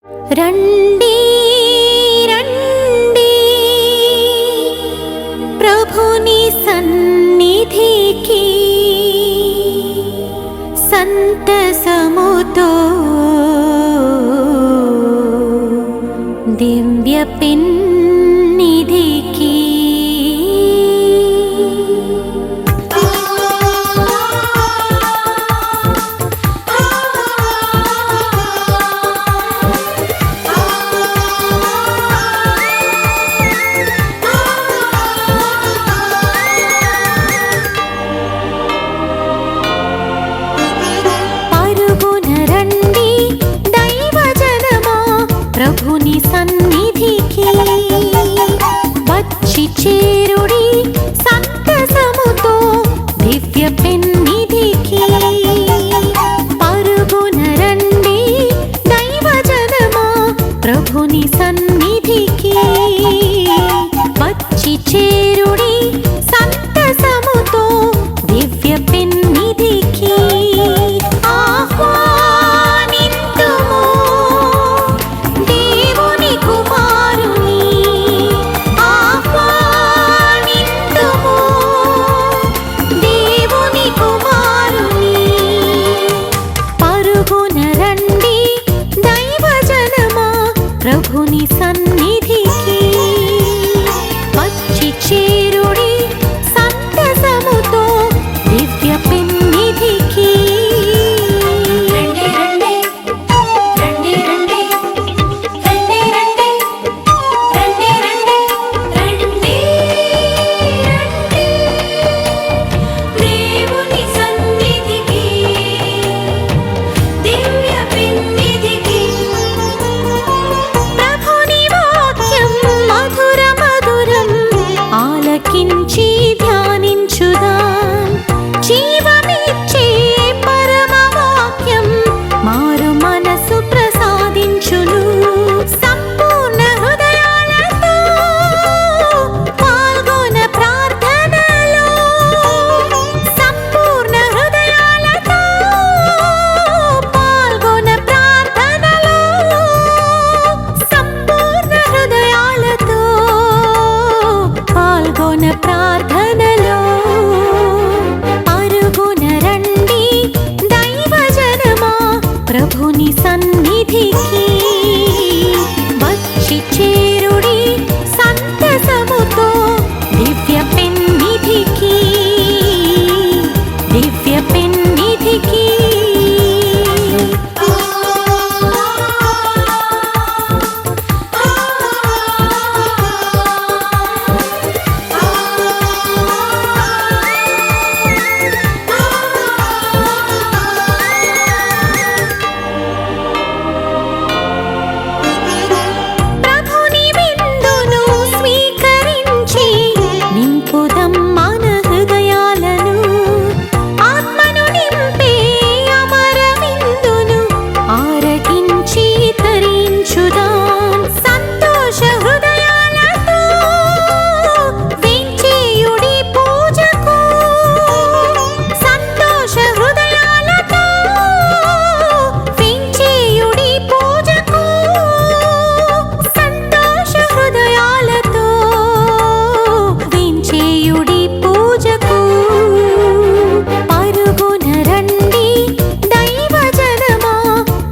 రండి రండి ప్రభుని సన్నిధికి సంతసముతో దివ్య పెన్నిధికి ప్రభుని సన్నిధికి వచ్చి చేరుడి సంతసముతో దివ్య పెన్నిధికి పరుగున రండి దైవజనమా ప్రభుని సన్నిధికి వచ్చి చేరుడి సంతసముతో దివ్య పెన్నిధికి ప్రభుని సన్నిధికి వచ్చి చేరుడి సంతసముతో దివ్య పెన్నిధికి రండి రండి రండి రండి రండి రండి రండి రండి రండి దేవుని సన్నిధికి దివ్య పెన్నిధికి ఆలకించి ధ్యానించుదాం జీవమిచ్చే పరమ వాక్యం మారు మనసు ప్రసాదించును సంపూర్ణ హృదయాలతో పాల్గొన ప్రార్థనలో సంపూర్ణ హృదయాలతో పాల్గొన ప్రార్థనలో సంపూర్ణ హృదయాలతో పాల్గొన ప్రార్థనలో పరుగున రండి దైవజనమా ప్రభుని సన్నిధికి వచ్చి చేరుడి సంతసముతో దివ్య పెన్నిధికి దివ్య పెన్నిధికి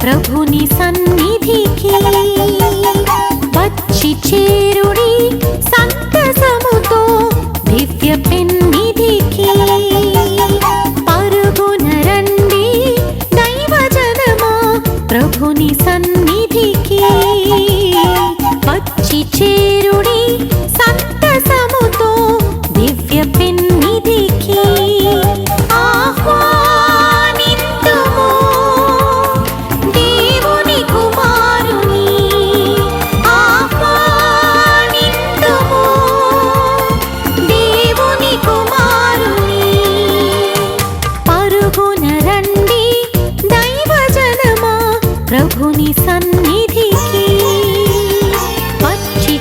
ప్రభుని సన్నిధికి వచ్చి చేరుడి సంతసముతో దివ్య పెన్నిధికి పరుగున రండి దైవజనమా ప్రభుని సన్నిధికి వచ్చి చేరుడి సంతసముతో దివ్య పెన్నిధికి ప్రభుని సన్నిధికి వచ్చి